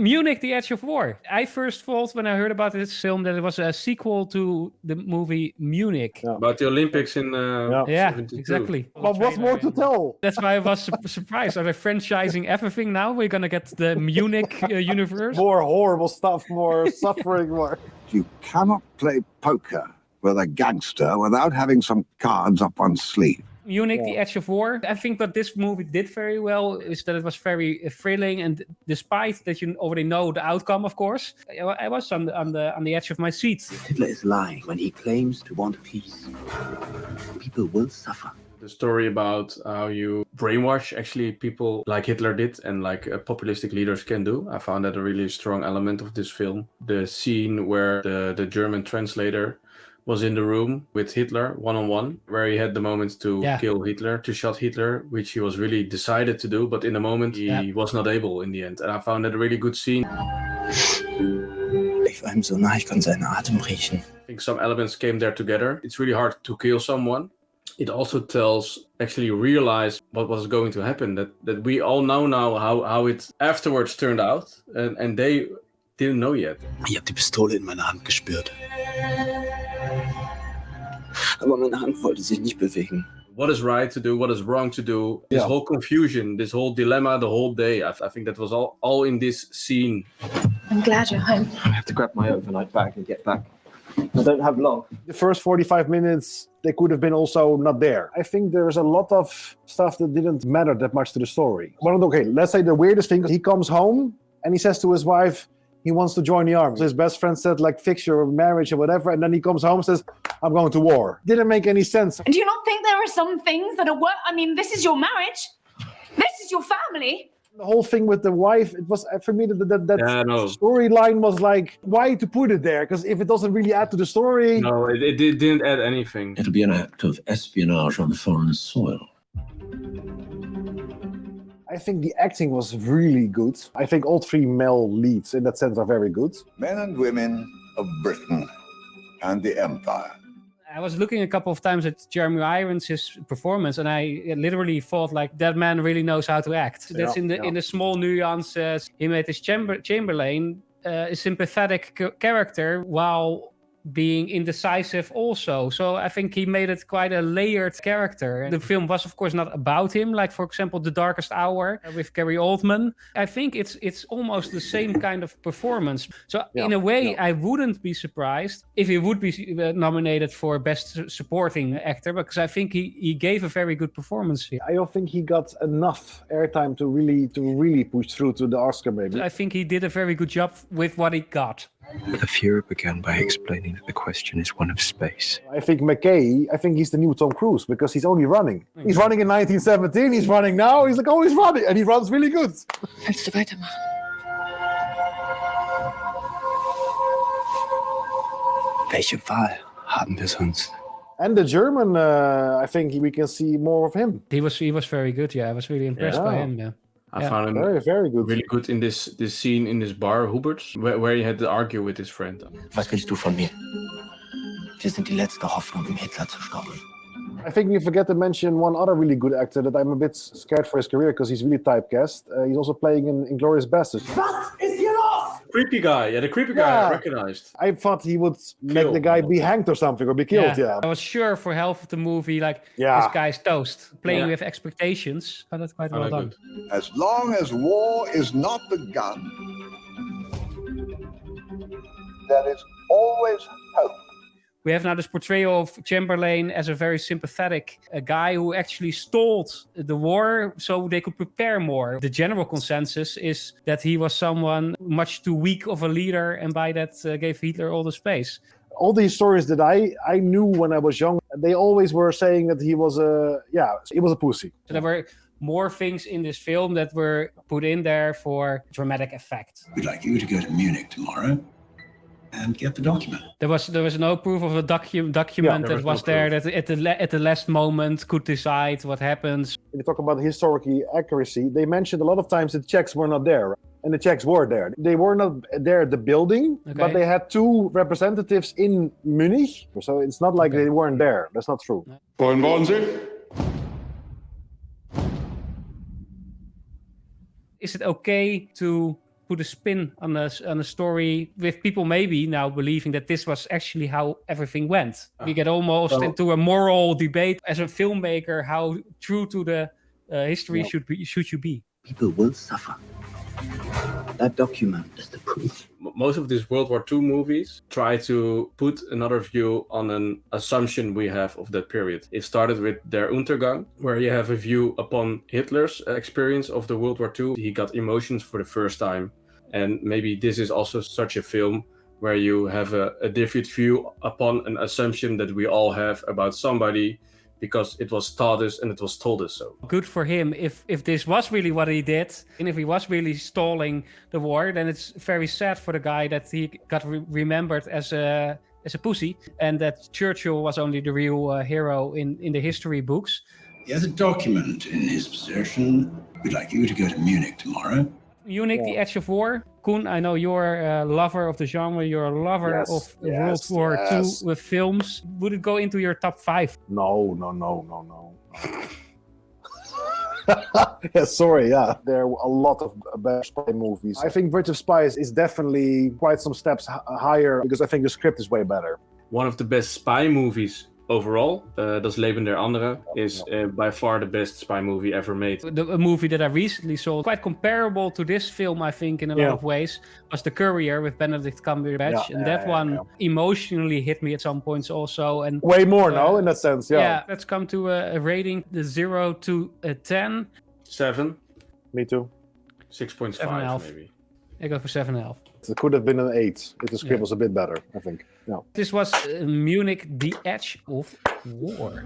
Munich, The Edge of War. I first thought when I heard about this film that it was a sequel to the movie Munich. Yeah. About the Olympics in 72. Exactly. But what's more to tell? That's why I was surprised. Are they franchising everything now? We're going to get the Munich universe? More horrible stuff, more suffering, more... You cannot play poker with a gangster without having some cards up one's sleeve. Munich, The Edge of War. I think what this movie did very well is that it was very thrilling, and despite that you already know the outcome, of course, I was on the edge of my seat. Hitler is lying when he claims to want peace. People will suffer. The story about how you brainwash actually people like Hitler did and like populistic leaders can do. I found that a really strong element of this film. The scene where the German translator was in the room with Hitler one-on-one, where he had the moment to kill Hitler, to shot Hitler, which he was really decided to do, but in the moment he was not able in the end. And I found that a really good scene. Ich war ihm so nah, ich konnte seinen Atem riechen. I think some elements came there together. It's really hard to kill someone. It also actually realize what was going to happen, that we all know now how it afterwards turned out, and they didn't know yet. Ich habe die Pistole in meiner Hand gespürt. Aber meine Hand wollte sich nicht bewegen. What is right to do, what is wrong to do, this whole confusion, this whole dilemma, the whole day. I think that was all in this scene. I'm glad you're home. I have to grab my overnight bag and get back. I don't have long. The first 45 minutes, they could have been also not there. I think there's a lot of stuff that didn't matter that much to the story. But okay, let's say the weirdest thing, he comes home and he says to his wife, he wants to join the army. His best friend said, like, fix your marriage or whatever. And then he comes home and says, I'm going to war. Didn't make any sense. Do you not think there are some things that are I mean, this is your marriage. This is your family. The whole thing with the wife, it was, for me, that storyline was like, why to put it there? Because if it doesn't really add to the story... No, it didn't add anything. It'll be an act of espionage on foreign soil. I think the acting was really good. I think all three male leads in that sense are very good. Men and women of Britain and the Empire. I was looking a couple of times at Jeremy Irons' performance, and I literally thought, like, that man really knows how to act. That's in the small nuances. He made his Chamberlain a sympathetic character while being indecisive also. So I think he made it quite a layered character. The film was, of course, not about him, like, for example, The Darkest Hour with Gary Oldman. I think it's almost the same kind of performance. So in a way, I wouldn't be surprised if he would be nominated for Best Supporting Actor, because I think he gave a very good performance here. I don't think he got enough airtime to really push through to the Oscar, maybe. I think he did a very good job with what he got. The Fuhrer began by explaining that the question is one of space. I think MacKay, he's the new Tom Cruise, because he's only running. He's running in 1917, he's running now, he's like, oh, he's running, and he runs really good. Willst du weitermachen? Welche Wahl haben wir sonst? And the German, I think we can see more of him. He was very good, I was really impressed by him, I found him very good. Really good in this scene in this bar, Hubert's, where he had to argue with his friend. Was willst du von mir? Wir sind die letzte Hoffnung, Hitler zu stoppen. I think we forget to mention one other really good actor that I'm a bit scared for his career because he's really typecast. He's also playing in Inglourious Basterds. Was ist hier los? Creepy guy, the creepy guy I recognized. I thought he would make the guy be hanged or something, or be killed, I was sure for half of the movie, like, this guy's toast. Playing with expectations. Oh, that's quite well done. As long as war is not begun, there is always hope. We have now this portrayal of Chamberlain as a very sympathetic guy who actually stalled the war so they could prepare more. The general consensus is that he was someone much too weak of a leader, and by that gave Hitler all the space. All these stories that I knew when I was young, they always were saying that he was a pussy. So there were more things in this film that were put in there for dramatic effect. We'd like you to go to Munich tomorrow and get the document. There was no proof of a document that was there that at the last moment could decide what happens. When you talk about historical accuracy, they mentioned a lot of times that Czechs were not there, and the Czechs were there. They were not there at the building, but they had two representatives in Munich, so it's not like they weren't there. That's not true. Wohin wollen Sie? Is it okay to put a spin on a story with people maybe now believing that this was actually how everything went. We get almost into a moral debate as a filmmaker, how true to the history should you be? People will suffer. That document is the proof. Most of these World War II movies try to put another view on an assumption we have of that period. It started with Der Untergang, where you have a view upon Hitler's experience of the World War II. He got emotions for the first time. And maybe this is also such a film where you have a different view upon an assumption that we all have about somebody, because it was taught us and it was told us so. Good for him if this was really what he did, and if he was really stalling the war, then it's very sad for the guy that he got remembered as a pussy, and that Churchill was only the real hero in the history books. He has a document in his possession. We'd like you to go to Munich tomorrow. Munich, The Edge of War. Koen, I know you're a lover of the genre. You're a lover of World War II with films. Would it go into your top 5? No. Yeah, sorry, yeah. There are a lot of bad spy movies. I think Bridge of Spies is definitely quite some steps higher, because I think the script is way better. One of the best spy movies overall, Das Leben der Anderen, is by far the best spy movie ever made. A movie that I recently saw, quite comparable to this film, I think, in a lot of ways, was The Courier with Benedict Cumberbatch. And that one emotionally hit me at some points also. And way more, no, in that sense, Yeah, let's come to a rating, the 0 to 10. 7. Me too. 6.5 maybe. I go for 7.5. It could have been an 8 if the script was a bit better, I think. No. This was Munich, The Edge of War.